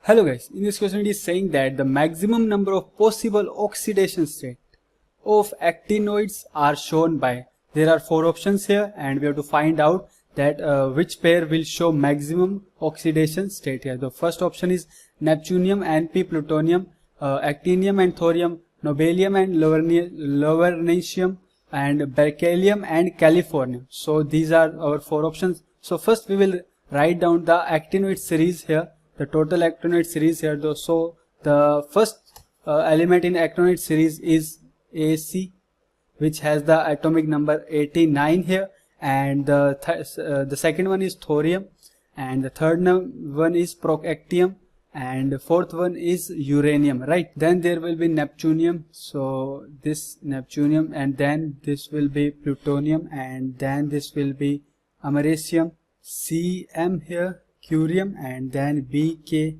Hello guys, in this question it is saying that the maximum number of possible oxidation state of actinoids are shown by, there are 4 options here and we have to find out that which pair will show maximum oxidation state here. The first option is neptunium, Np, plutonium, actinium and thorium, nobelium and lawrentium, and berkelium and californium. So these are our 4 options. So first we will write down the actinoid series here, the total actinoid series here though. So the first element in actinoid series is AC, which has the atomic number 89 here, and the second one is thorium, and the third one is procactium, and the fourth one is uranium, right? Then there will be neptunium, so this neptunium, and then this will be plutonium, and then this will be americium, Cm here curium, and then Bk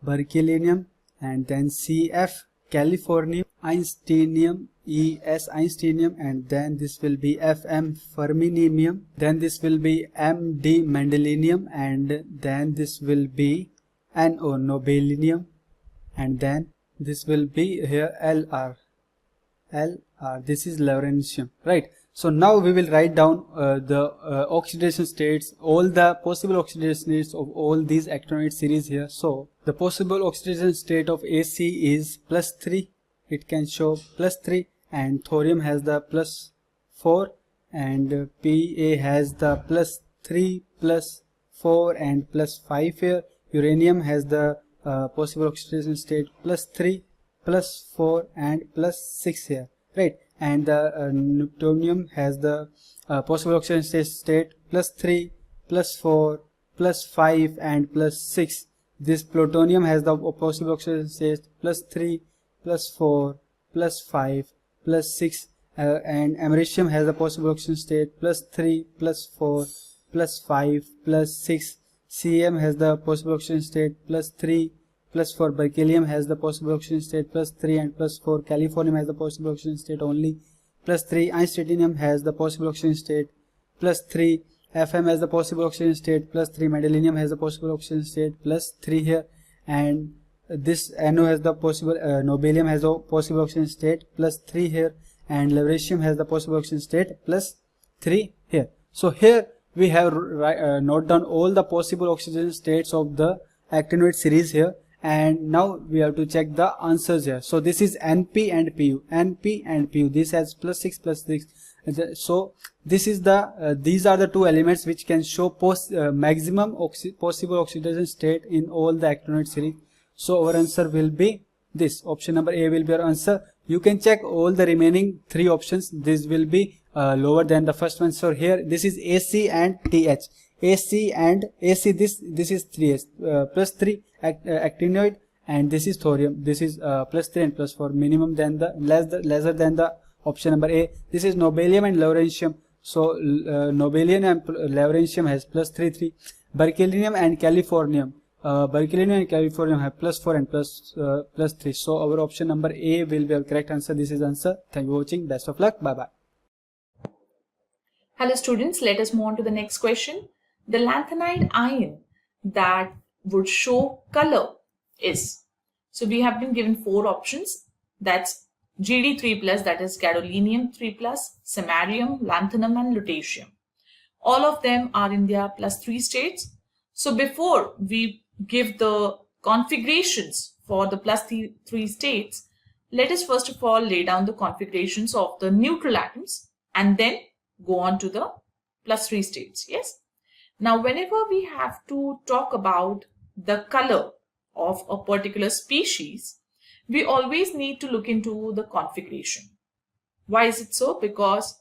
berkelium, and then Cf californium, einsteinium, Es einsteinium, and then this will be Fm ferminium, then this will be Md mendelinium, and then this will be No nobelium, and then this will be here Lr, this is lawrentium, right? So now we will write down the oxidation states, all the possible oxidation states of all these actinoid series here. So the possible oxidation state of AC is +3, it can show +3, and thorium has the +4, and Pa has the +3, +4 and +5 here. Uranium has the possible oxidation state +3, +4 and +6 here, right? And the neptunium has the possible oxidation state +3, +4, +5 and +6. This plutonium has the possible oxidation state +3, +4, +5, +6, and americium has the possible oxidation state +3, +4, +5, +6. Cm has the possible oxidation state +3, +4. Berkelium has the possible oxidation state +3 and +4. Californium has the possible oxidation state only +3. Einsteinium has the possible oxidation state +3. Fm has the possible oxidation state +3. Mendelinium has the possible oxidation state +3 here, and this No has the possible nobelium has the possible oxidation state +3 here, and lawrentium has the possible oxidation state +3 here. So here we have note down all the possible oxidation states of the actinoid series here, and now we have to check the answers here. So this is Np and Pu, Np and Pu, this has +6, +6. So this is the these are the 2 elements which can show maximum possible oxidation state in all the actinoid series. So our answer will be this, option number A will be our answer. You can check all the remaining 3 options, this will be lower than the first one. So here this is AC and TH, AC and AC, this is 3s, +3 actinoid, and this is thorium, this is +3 and +4, minimum than the lesser than the option number A. This is nobelium and lawrentium, so nobelium and lawrentium has +3, 3. Berkelium and californium, berkelium and californium have +4 and +3. So our option number A will be our correct answer. This is answer. Thank you for watching. Best of luck. Bye bye. Hello students, let us move on to the next question. The lanthanide ion that would show color is, so we have been given 4 options, that's Gd3+, that is gadolinium 3+, samarium, lanthanum and lutetium. All of them are in their +3 states. So before we give the configurations for the +3 states, let us first of all lay down the configurations of the neutral atoms and then go on to the +3 states. Yes. Now, whenever we have to talk about the color of a particular species, we always need to look into the configuration. Why is it so? Because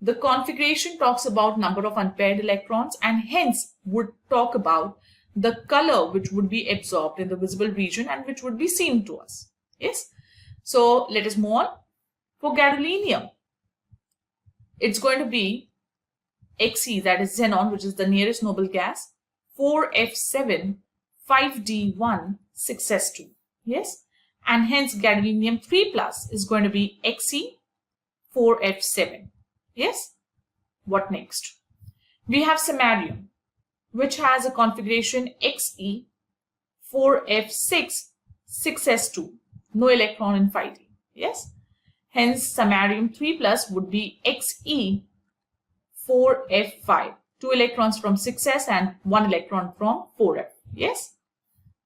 the configuration talks about number of unpaired electrons and hence would talk about the color which would be absorbed in the visible region and which would be seen to us. Yes. So let us move on. For gadolinium, it's going to be Xe, that is xenon, which is the nearest noble gas, 4F7, 5D1, 6S2. Yes. And hence gadolinium 3+ is going to be Xe, 4F7. Yes. What next? We have samarium, which has a configuration Xe, 4f6, 6s2. No electron in 5d. Yes. Hence, samarium 3 plus would be Xe, 4f5. 2 electrons from 6s and 1 electron from 4f. Yes.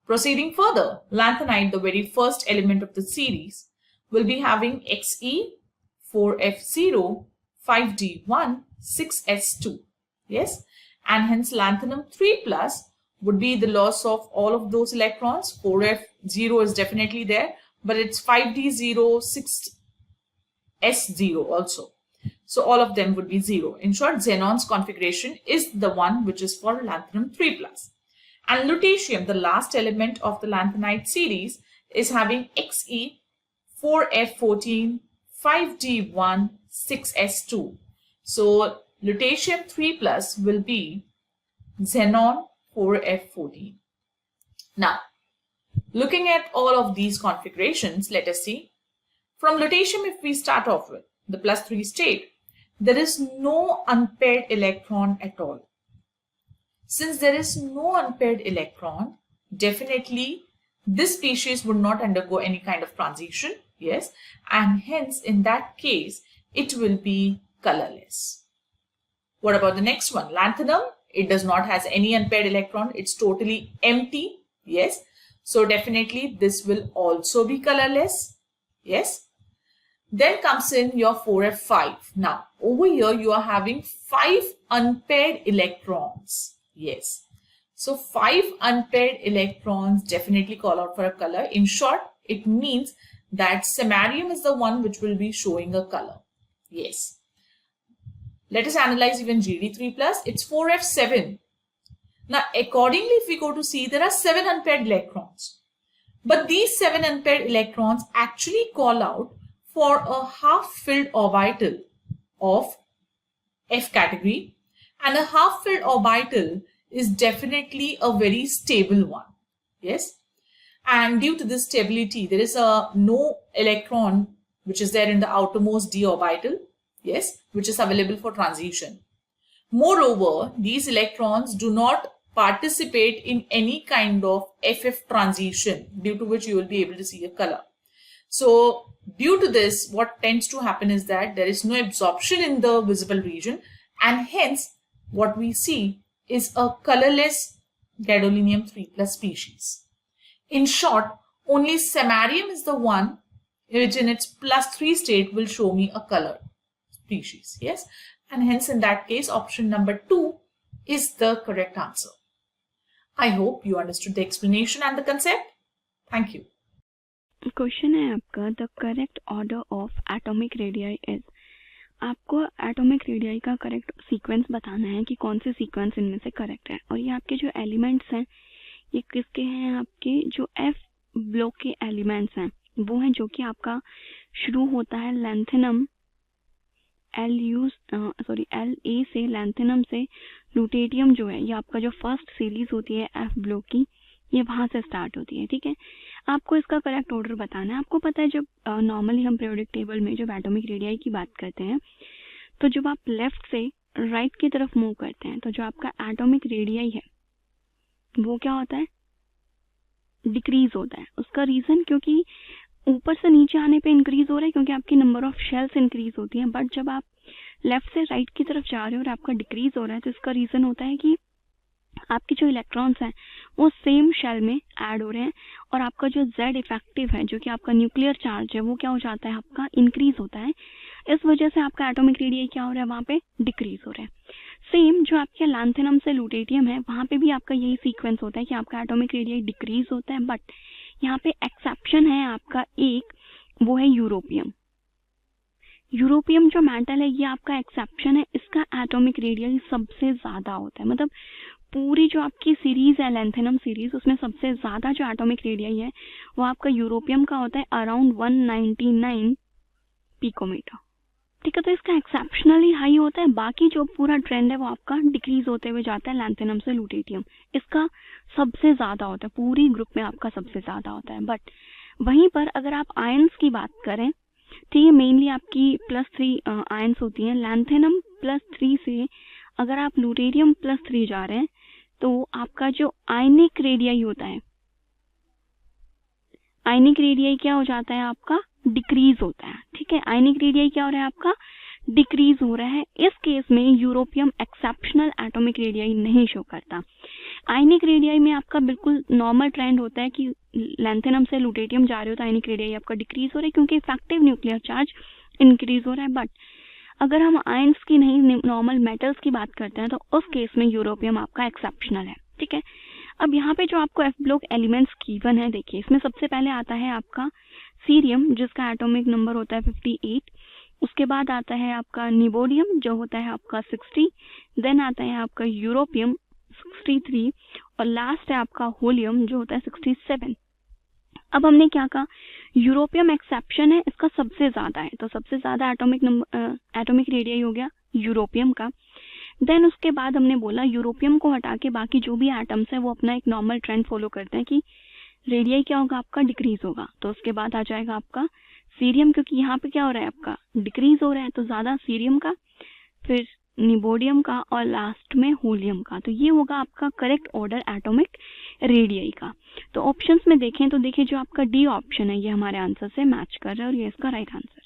Proceeding further, lanthanide, the very first element of the series, will be having Xe, 4f0, 5d1, 6s2. Yes. And hence lanthanum 3 plus would be the loss of all of those electrons. 4f0 is definitely there, but it's 5d0, 6s0 also. So all of them would be 0. In short, xenon's configuration is the one which is for lanthanum 3 plus. And lutetium, the last element of the lanthanide series, is having Xe, 4f14, 5d1, 6s2. So lutetium 3 plus will be xenon 4f14. Now, looking at all of these configurations, let us see. From lutetium, if we start off with the +3 state, there is no unpaired electron at all. Since there is no unpaired electron, definitely this species would not undergo any kind of transition, yes, and hence in that case, it will be colorless. What about the next one? Lanthanum, it does not has any unpaired electron, it's totally empty, yes, so definitely this will also be colorless, yes. Then comes in your 4f5. Now, over here you are having 5 unpaired electrons. Yes. So 5 unpaired electrons definitely call out for a color. In short, it means that samarium is the one which will be showing a color. Yes. Let us analyze even GD3 plus. It's 4f7. Now, accordingly, if we go to see, there are 7 unpaired electrons. But these 7 unpaired electrons actually call out for a half-filled orbital of F category, and a half-filled orbital is definitely a very stable one. Yes, and due to this stability, there is no electron which is there in the outermost d orbital, yes, which is available for transition. Moreover, these electrons do not participate in any kind of FF transition, due to which you will be able to see a color. So due to this, what tends to happen is that there is no absorption in the visible region, and hence what we see is a colorless gadolinium 3 plus species. In short, only samarium is the one which in its +3 state will show me a color species. Yes, and hence in that case option number 2 is the correct answer. I hope you understood the explanation and the concept. Thank you. Question है आपका, the correct order of atomic radii is. आपको atomic radii का correct sequence बताना है कि कौन से sequence इनमें से करेक्ट है। और ये आपके जो एलिमेंट्स हैं ये किसके हैं, आपके जो एफ ब्लॉक के एलिमेंट्स हैं वो हैं, जो कि आपका शुरू होता है लैंथेनम एल ए से, लैंथेनम से। लुटेटियम जो है ये आपका जो फर्स्ट सीरीज होती है एफ ब्लॉक की, ये वहाँ से स्टार्ट होती है। ठीक है, आपको इसका करेक्ट ऑर्डर बताना है। आपको पता है जब नॉर्मली हम पीरियोडिक टेबल में जब एटॉमिक रेडियाई की बात करते हैं तो जब आप लेफ्ट से राइट की तरफ मूव करते हैं तो जो आपका एटॉमिक रेडियाई है वो क्या होता है, डिक्रीज होता है। उसका रीज़न क्योंकि ऊपर से नीचे आने पे इंक्रीज हो रहा है क्योंकि आपकी नंबर ऑफ शेल्स इंक्रीज होती हैं, बट जब आप लेफ्ट से राइट की तरफ जा रहे हो और आपका डिक्रीज हो रहा है तो इसका रीज़न होता है कि आपके जो इलेक्ट्रॉन्स हैं वो सेम शेल में ऐड हो रहे हैं और आपका जो Z इफेक्टिव है, जो कि आपका न्यूक्लियर चार्ज है, वो क्या हो जाता है, आपका इंक्रीज होता है। इस वजह से आपका एटॉमिक रेडियाई क्या हो रहा है, वहाँ पे डिक्रीज हो रहा है। सेम जो आपके लैंथेनम से लुटेटियम है वहाँ पे भी आपका यही सीक्वेंस होता है कि आपका एटॉमिक रेडियाई डिक्रीज होता है, बट यहाँ पे एक्सेप्शन है आपका एक, वो है यूरोपियम। यूरोपियम जो मेटल है ये आपका एक्सेप्शन है, इसका एटॉमिक रेडियाई सबसे ज़्यादा होता है। मतलब पूरी जो आपकी सीरीज है लैंथेनम सीरीज, उसमें सबसे ज़्यादा जो एटॉमिक रेडियाई है वो आपका यूरोपियम का होता है, अराउंड 199 पिकोमीटर। ठीक है, तो इसका एक्सेप्शनली हाई होता है। बाकी जो पूरा ट्रेंड है वो आपका डिक्रीज होते हुए जाता है लैंथेनम से लुटेटियम, इसका सबसे ज़्यादा होता है, पूरी ग्रुप में आपका सबसे ज़्यादा होता है। बट वहीं पर अगर आप आयंस की बात करें तो ये मेनली आपकी +3 आयंस होती हैं। लैंथेनम +3 से अगर आप लुटेरियम +3 जा रहे हैं तो आपका जो आयनिक रेडियाई होता है आयनिक रेडियाई क्या हो जाता है आपका, डिक्रीज होता है। ठीक है, आयनिक रेडियाई क्या हो रहा है आपका, डिक्रीज हो रहा है। इस केस में यूरोपियम एक्सेप्शनल एटॉमिक रेडियाई नहीं शो करता। आयनिक रेडियाई में आपका बिल्कुल नॉर्मल ट्रेंड होता है कि लैंथेनम से लुटेटियम जा रहे हो तो आयनिक रेडियाई आपका डिक्रीज हो रहा है क्योंकि इफेक्टिव न्यूक्लियर चार्ज इंक्रीज हो रहा है। बट अगर हम आयंस की नहीं, नॉर्मल मेटल्स की बात करते हैं तो उस केस में यूरोपियम आपका एक्सेप्शनल है। ठीक है, अब यहाँ पे जो आपको एफ ब्लॉक एलिमेंट्स गिवन है, देखिए इसमें सबसे पहले आता है आपका सीरियम जिसका एटॉमिक नंबर होता है 58, उसके बाद आता है आपका निबोडियम जो होता है आपका 60, देन आता है आपका यूरोपियम 63 और लास्ट है आपका होलियम जो होता है 67। अब हमने क्या कहा, यूरोपियम एक्सेप्शन है, इसका सबसे ज्यादा है, तो सबसे ज्यादा एटॉमिक रेडियाई हो गया यूरोपियम का। देन उसके बाद हमने बोला यूरोपियम को हटा के बाकी जो भी एटम्स है वो अपना एक नॉर्मल ट्रेंड फॉलो करते हैं कि रेडियाई क्या होगा आपका, डिक्रीज होगा। तो उसके बाद आ जाएगा आपका सीरियम, क्योंकि यहाँ पे क्या हो रहा है आपका, डिक्रीज हो रहा है, तो ज्यादा सीरियम का, फिर निबोडियम का और लास्ट में होलियम का। तो ये होगा आपका करेक्ट ऑर्डर एटॉमिक रेडियाई का। तो ऑप्शंस में देखें तो देखिए जो आपका डी ऑप्शन है ये हमारे आंसर से मैच कर रहा है और ये इसका राइट आंसर है।